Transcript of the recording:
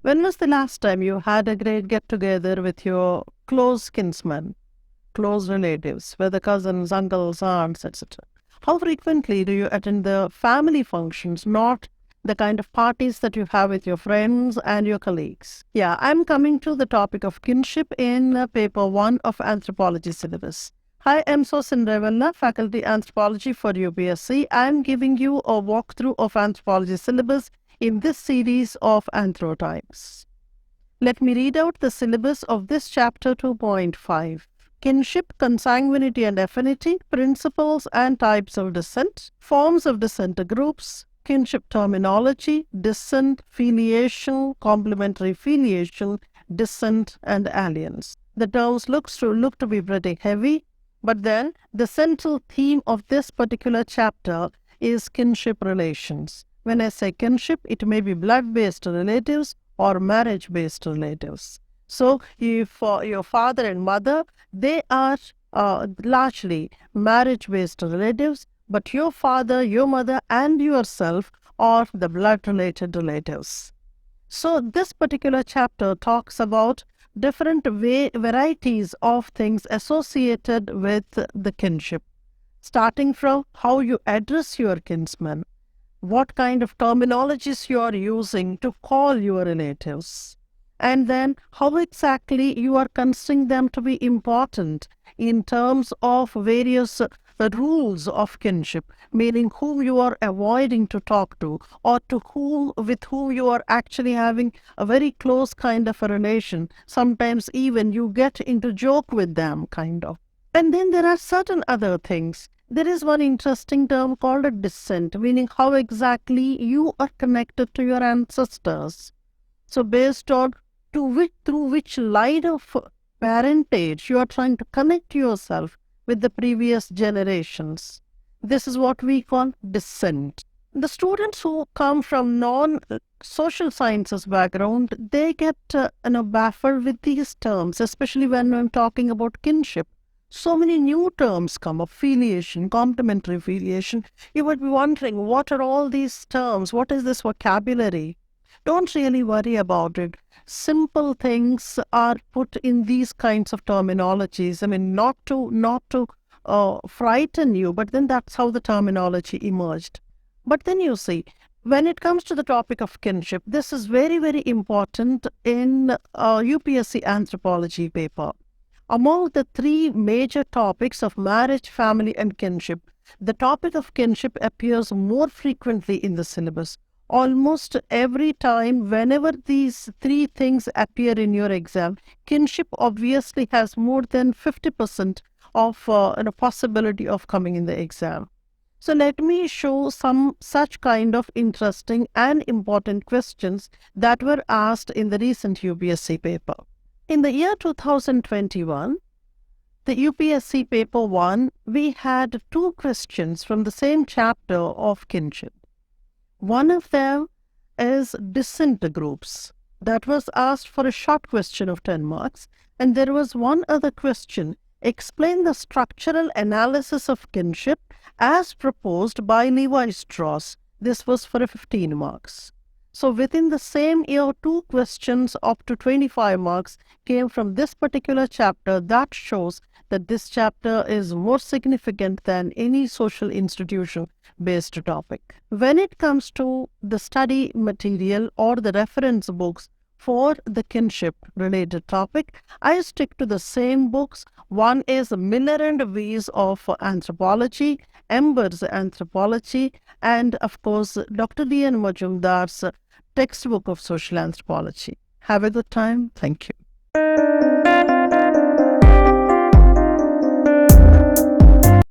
When was the last time you had a great get-together with your close kinsmen, close relatives, whether cousins, uncles, aunts, etc.? How frequently do you attend the family functions, not the kind of parties that you have with your friends and your colleagues? Yeah, I'm coming to the topic of kinship in paper 1 of Anthropology syllabus. Hi, I'm Sosin Ma'am, Faculty Anthropology for UPSC. I'm giving you a walkthrough of Anthropology syllabus in this series of Anthro Times. Let me read out the syllabus of this chapter 2.5. Kinship, consanguinity and affinity, principles and types of descent, forms of descent groups, kinship terminology, descent, filiation, complementary filiation, descent and alliance. The terms look to be pretty heavy, but then the central theme of this particular chapter is kinship relations. When I say kinship, it may be blood-based relatives or marriage-based relatives. So if your father and mother, they are largely marriage-based relatives, but your father, your mother and yourself are the blood-related relatives. So this particular chapter talks about different varieties of things associated with the kinship, starting from how you address your kinsmen, what kind of terminologies you are using to call your relatives, and then how exactly you are considering them to be important in terms of various rules of kinship, meaning whom you are avoiding to talk to, or with whom you are actually having a very close kind of a relation. Sometimes even you get into joke with them, kind of. And then there are certain other things. There is one interesting term called a descent, meaning how exactly you are connected to your ancestors. So based on through which line of parentage you are trying to connect yourself with the previous generations. This is what we call descent. The students who come from non-social sciences background, they get baffled with these terms, especially when I'm talking about kinship. So many new terms come up: filiation, complementary filiation. You would be wondering, what are all these terms? What is this vocabulary? Don't really worry about it. Simple things are put in these kinds of terminologies. I mean, not to frighten you, but then that's how the terminology emerged. But then you see, when it comes to the topic of kinship, this is very, very important in UPSC Anthropology paper. Among the three major topics of marriage, family and kinship, the topic of kinship appears more frequently in the syllabus. Almost every time, whenever these three things appear in your exam, kinship obviously has more than 50% of a possibility of coming in the exam. So let me show some such kind of interesting and important questions that were asked in the recent UPSC paper. In the year 2021, the UPSC paper 1, we had two questions from the same chapter of kinship. One of them is descent groups. That was asked for a short question of 10 marks. And there was one other question: explain the structural analysis of kinship as proposed by Levi-Strauss. This was for a 15 marks. So within the same year, two questions up to 25 marks came from this particular chapter. That shows that this chapter is more significant than any social institution-based topic. When it comes to the study material or the reference books for the kinship-related topic, I stick to the same books. One is Miller and Weiss of Anthropology, Ember's Anthropology, and of course, Dr. D.N. Majumdar's textbook of social anthropology. Have a good time. Thank you.